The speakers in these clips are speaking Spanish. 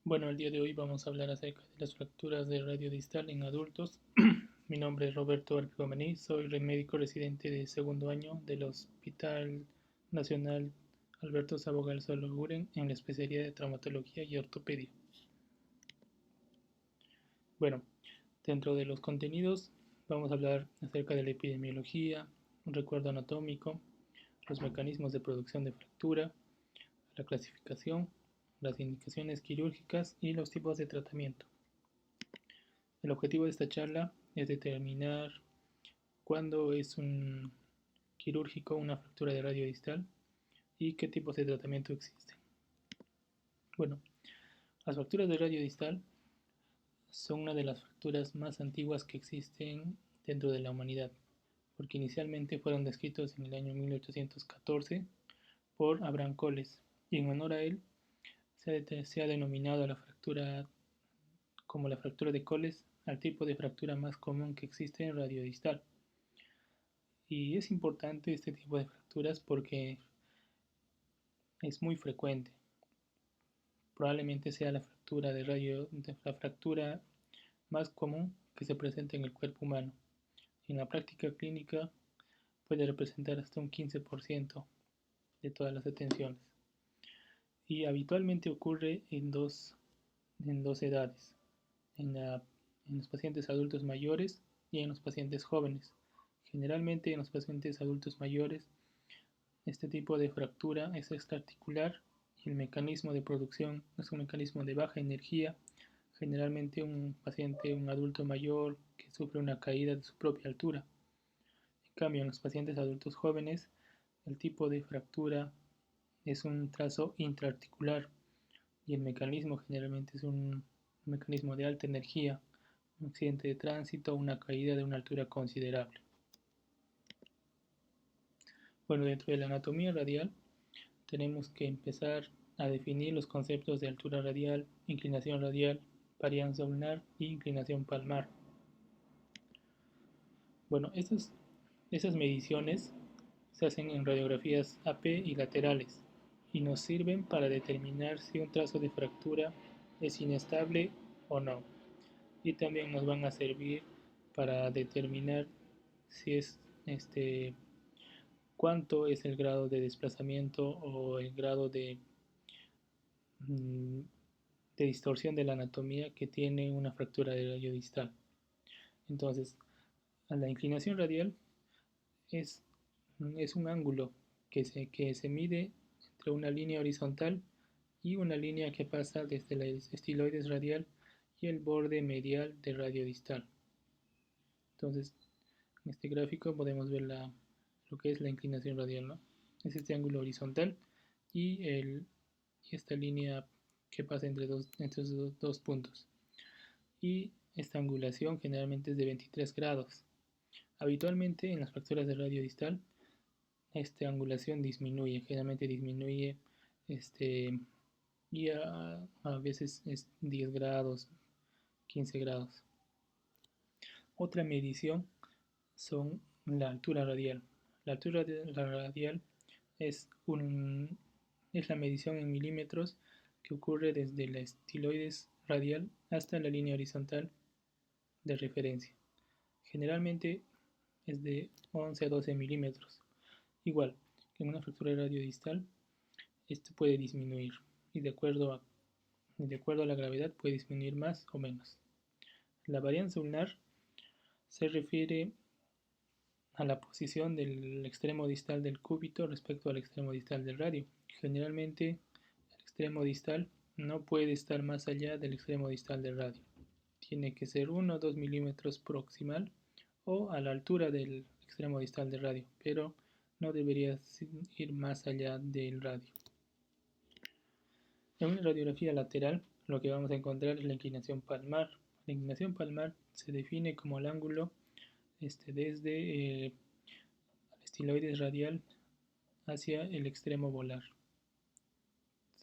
Bueno, el día de hoy vamos a hablar acerca de las fracturas de radio distal en adultos. Mi nombre es Roberto Arpigomení, soy médico residente de segundo año del Hospital Nacional Alberto Sabogal Sologuren en la especialidad de traumatología y ortopedia. Bueno, dentro de los contenidos vamos a hablar acerca de la epidemiología, un recuerdo anatómico, los mecanismos de producción de fractura, la clasificación, las indicaciones quirúrgicas y los tipos de tratamiento. El objetivo de esta charla es determinar cuándo es un quirúrgico una fractura de radio distal y qué tipos de tratamiento existen. Bueno, las fracturas de radio distal son una de las fracturas más antiguas que existen dentro de la humanidad, porque inicialmente fueron descritos en el año 1814 por Abraham Coles, y en honor a él se ha denominado a la fractura como la fractura de Coles al tipo de fractura más común que existe en radio distal. Y es importante este tipo de fracturas porque es muy frecuente. Probablemente sea la fractura más común que se presenta en el cuerpo humano. En la práctica clínica puede representar hasta un 15% de todas las atenciones. Y habitualmente ocurre en dos edades, en los pacientes adultos mayores y en los pacientes jóvenes. Generalmente en los pacientes adultos mayores este tipo de fractura es extraarticular y el mecanismo de producción es un mecanismo de baja energía, generalmente un adulto mayor que sufre una caída de su propia altura. En cambio, en los pacientes adultos jóvenes, el tipo de fractura es un trazo intraarticular y el mecanismo generalmente es un mecanismo de alta energía, un accidente de tránsito o una caída de una altura considerable. Bueno, dentro de la anatomía radial tenemos que empezar a definir los conceptos de altura radial, inclinación radial, varianza ulnar e inclinación palmar. Bueno, esas mediciones se hacen en radiografías AP y laterales y nos sirven para determinar si un trazo de fractura es inestable o no. Y también nos van a servir para determinar si es cuánto es el grado de desplazamiento o el grado mm, de distorsión de la anatomía que tiene una fractura de radio distal. Entonces, la inclinación radial es, es un ángulo que se mide entre una línea horizontal y una línea que pasa desde la estiloides radial y el borde medial de radio distal. Entonces, en este gráfico podemos ver lo que es la inclinación radial, ¿no? Es este ángulo horizontal y, y esta línea que pasa entre estos dos puntos. Y esta angulación generalmente es de 23 grados. Habitualmente en las fracturas de radio distal, esta angulación disminuye, generalmente disminuye y a veces es 10 grados, 15 grados. Otra medición son la altura radial. La altura radial es, es la medición en milímetros que ocurre desde la estiloides radial hasta la línea horizontal de referencia. Generalmente es de 11 a 12 milímetros. Igual que en una fractura radiodistal, esto puede disminuir y de acuerdo a la gravedad puede disminuir más o menos. La varianza ulnar se refiere a la posición del extremo distal del cúbito respecto al extremo distal del radio. Generalmente el extremo distal no puede estar más allá del extremo distal del radio. Tiene que ser 1 o 2 milímetros proximal o a la altura del extremo distal del radio, pero no debería ir más allá del radio. En una radiografía lateral lo que vamos a encontrar es la inclinación palmar. La inclinación palmar se define como el ángulo desde el estiloides radial hacia el extremo volar.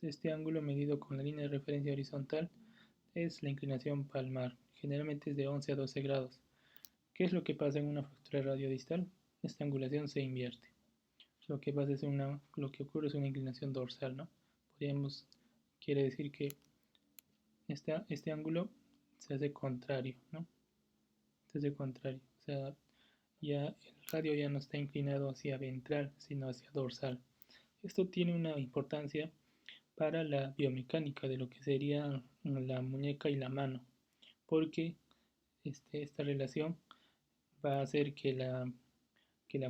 Este ángulo medido con la línea de referencia horizontal es la inclinación palmar. Generalmente es de 11 a 12 grados. ¿Qué es lo que pasa en una fractura radiodistal? Esta angulación se invierte. Lo que pasa lo que ocurre es una inclinación dorsal, ¿no? Quiere decir que este ángulo se hace contrario, ¿no? Se hace contrario, o sea, ya el radio ya no está inclinado hacia ventral, sino hacia dorsal. Esto tiene una importancia para la biomecánica de lo que sería la muñeca y la mano, porque esta relación va a hacer que la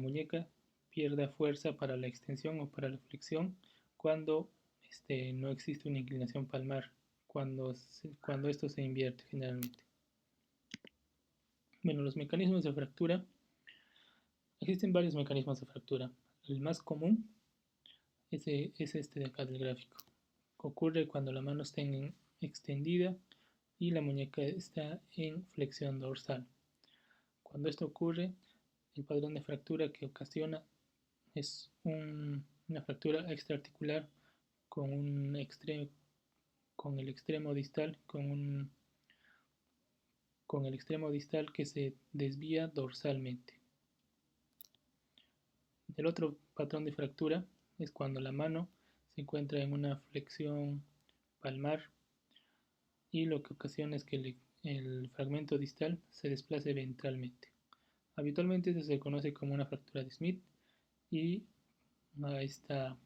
muñeca pierda fuerza para la extensión o para la flexión cuando no existe una inclinación palmar, cuando esto se invierte generalmente. Bueno, los mecanismos de fractura. Existen varios mecanismos de fractura. El más común es este de acá del gráfico. Ocurre cuando la mano está extendida y la muñeca está en flexión dorsal. Cuando esto ocurre, el patrón de fractura que ocasiona es una fractura extraarticular con el extremo distal, con el extremo distal que se desvía dorsalmente. El otro patrón de fractura es cuando la mano se encuentra en una flexión palmar y lo que ocasiona es que el fragmento distal se desplace ventralmente. Habitualmente esto se conoce como una fractura de Smith y a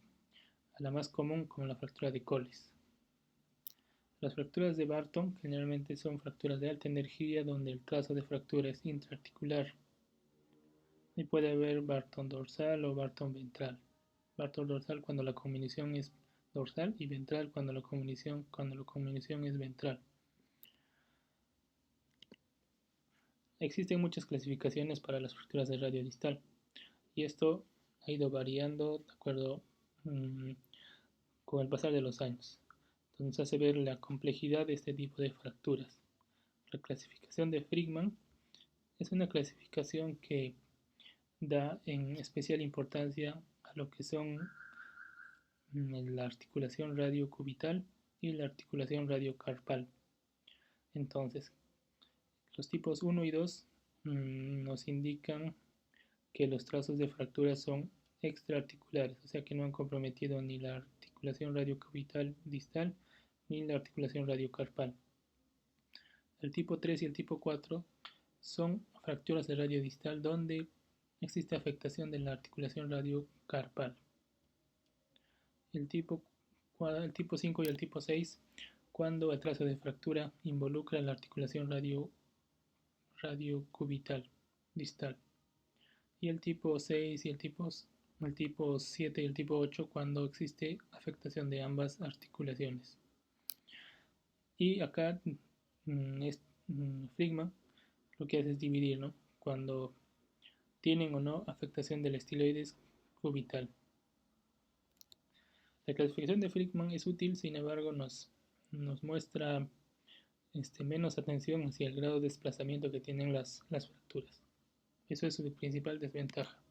la más común como la fractura de Colles. Las fracturas de Barton generalmente son fracturas de alta energía donde el trazo de fractura es intraarticular y puede haber Barton dorsal o Barton ventral. Barton dorsal cuando la combinación es dorsal y ventral cuando la combinación es ventral. Existen muchas clasificaciones para las fracturas de radio distal y esto ha ido variando de acuerdo con el pasar de los años. Entonces hace ver la complejidad de este tipo de fracturas. La clasificación de Friedman es una clasificación que da en especial importancia a lo que son la articulación radiocubital y la articulación radiocarpal. Entonces, los tipos 1 y 2 nos indican que los trazos de fractura son extraarticulares, o sea que no han comprometido ni la articulación radiocubital distal ni la articulación radiocarpal. El tipo 3 y el tipo 4 son fracturas de radio distal donde existe afectación de la articulación radiocarpal. El tipo 5 y el tipo 6 cuando el trazo de fractura involucra la articulación radiocubital distal. Y el tipo 6 y el tipo 7 y el tipo 8 cuando existe afectación de ambas articulaciones. Y acá Friedman lo que hace es dividir, ¿no? Cuando tienen o no afectación del estiloides cubital. La clasificación de Friedman es útil, sin embargo nos muestra menos atención hacia el grado de desplazamiento que tienen las fracturas. Eso es su principal desventaja.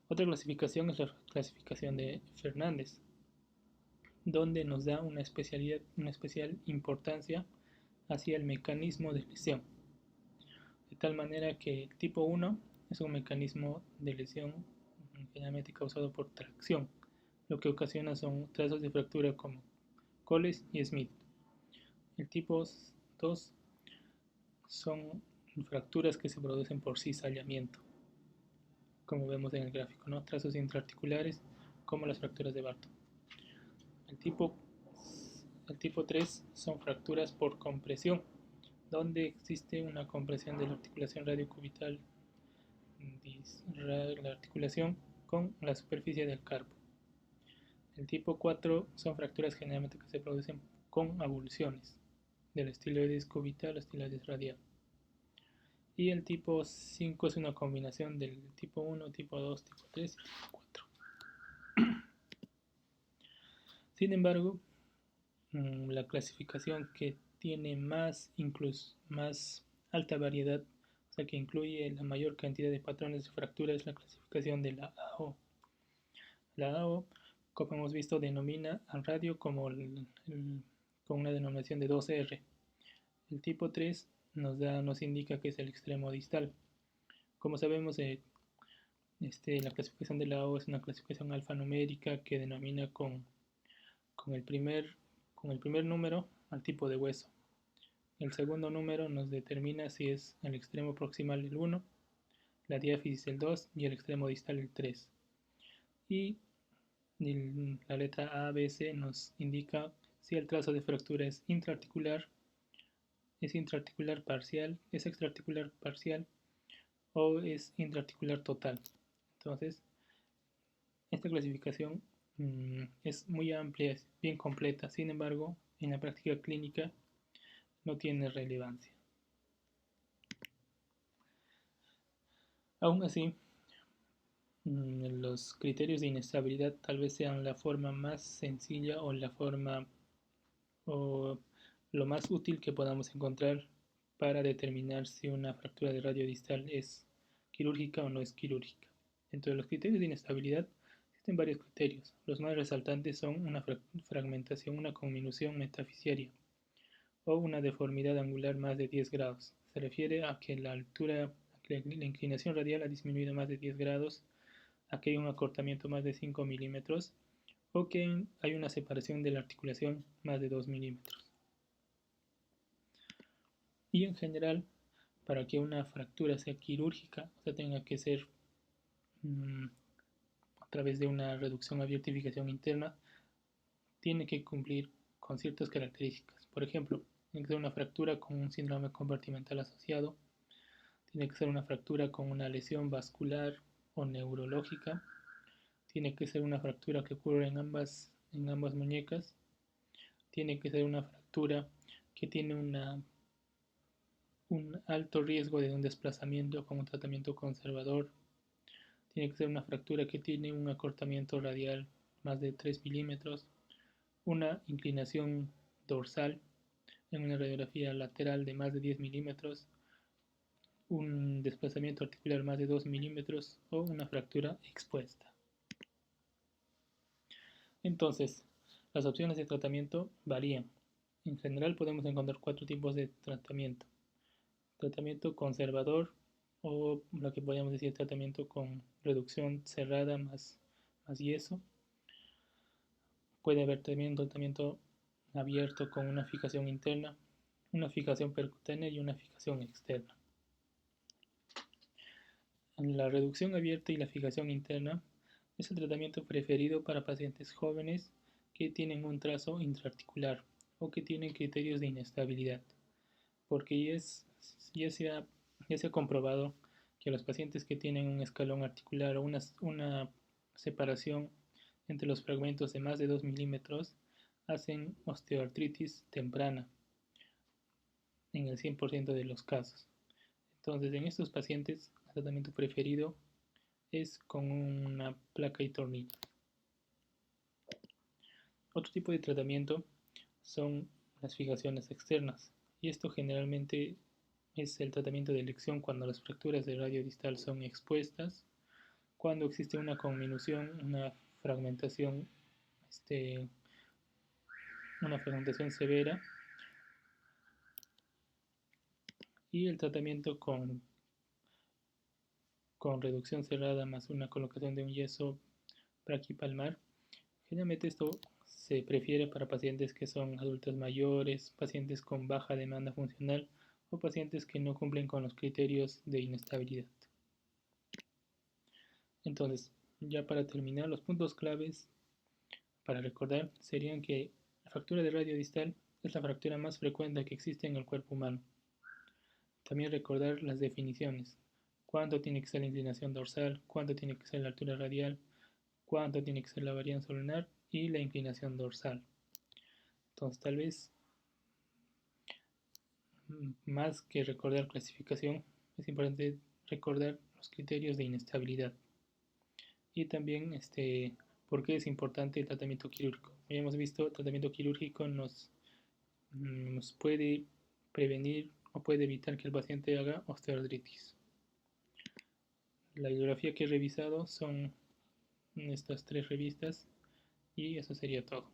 Otra clasificación es la clasificación de Fernández, donde nos da una especial importancia hacia el mecanismo de lesión. De tal manera que el tipo 1 es un mecanismo de lesión generalmente causado por tracción. Lo que ocasiona son trazos de fractura como Colles y Smith. El tipo 2 son fracturas que se producen por cizallamiento, como vemos en el gráfico, ¿no? Trazos intraarticulares como las fracturas de Barton. El tipo 3 son fracturas por compresión, donde existe una compresión de la articulación radiocubital, la articulación con la superficie del carpo. El tipo 4 son fracturas generalmente que se producen con avulsiones del estiloides cubital o estiloides radial. Y el tipo 5 es una combinación del tipo 1, tipo 2, tipo 3 y tipo 4. Sin embargo, la clasificación que tiene más alta variedad, o sea que incluye la mayor cantidad de patrones de fractura, es la clasificación de la AO. La AO, como hemos visto, denomina al radio con una denominación de 2R. El tipo 3 nos indica que es el extremo distal. Como sabemos, la clasificación de la AO es una clasificación alfanumérica que denomina con Con el primer número al tipo de hueso. El segundo número nos determina si es el extremo proximal el 1, la diáfisis el 2 y el extremo distal el 3. Y la letra A, B, C nos indica si el trazo de fractura es intraarticular parcial, es extraarticular parcial o es intraarticular total. Entonces, esta clasificación es muy amplia, es bien completa, sin embargo, en la práctica clínica no tiene relevancia. Aún así, los criterios de inestabilidad tal vez sean la forma más sencilla o la forma o lo más útil que podamos encontrar para determinar si una fractura de radio distal es quirúrgica o no es quirúrgica. Dentro de los criterios de inestabilidad existen varios criterios. Los más resaltantes son una fragmentación, una conminución metafisiaria o una deformidad angular más de 10 grados. Se refiere a que la inclinación radial ha disminuido más de 10 grados, a que hay un acortamiento más de 5 milímetros o que hay una separación de la articulación más de 2 milímetros. Y en general, para que una fractura sea quirúrgica, o sea, tenga que ser a través de una reducción abierta y fijación interna, tiene que cumplir con ciertas características. Por ejemplo, tiene que ser una fractura con un síndrome compartimental asociado, tiene que ser una fractura con una lesión vascular o neurológica, tiene que ser una fractura que ocurre en ambas muñecas, tiene que ser una fractura que tiene un alto riesgo de un desplazamiento con un tratamiento conservador, tiene que ser una fractura que tiene un acortamiento radial más de 3 milímetros, una inclinación dorsal en una radiografía lateral de más de 10 milímetros, un desplazamiento articular más de 2 milímetros o una fractura expuesta. Entonces, las opciones de tratamiento varían. En general podemos encontrar 4 tipos de tratamiento. Tratamiento conservador o lo que podríamos decir tratamiento con reducción cerrada más yeso. Puede haber también un tratamiento abierto con una fijación interna, una fijación percutánea y una fijación externa. La reducción abierta y la fijación interna es el tratamiento preferido para pacientes jóvenes que tienen un trazo intraarticular o que tienen criterios de inestabilidad, porque ya se ha comprobado que los pacientes que tienen un escalón articular o una separación entre los fragmentos de más de 2 milímetros hacen osteoartritis temprana en el 100% de los casos. Entonces, en estos pacientes, el tratamiento preferido es con una placa y tornillo. Otro tipo de tratamiento son las fijaciones externas, y esto generalmente es el tratamiento de elección cuando las fracturas de radio distal son expuestas, cuando existe una conminución, una fragmentación severa, y el tratamiento con reducción cerrada más una colocación de un yeso braquipalmar. Generalmente esto se prefiere para pacientes que son adultos mayores, pacientes con baja demanda funcional o pacientes que no cumplen con los criterios de inestabilidad. Entonces, ya para terminar, los puntos claves para recordar serían que la fractura de radio distal es la fractura más frecuente que existe en el cuerpo humano. También recordar las definiciones. Cuánto tiene que ser la inclinación dorsal, cuánto tiene que ser la altura radial, cuánto tiene que ser la varianza lunar y la inclinación dorsal. Entonces, tal vez más que recordar clasificación, es importante recordar los criterios de inestabilidad. Y también por qué es importante el tratamiento quirúrgico. Ya hemos visto, el tratamiento quirúrgico nos puede prevenir o puede evitar que el paciente haga osteoartritis. La bibliografía que he revisado son estas 3 revistas y eso sería todo.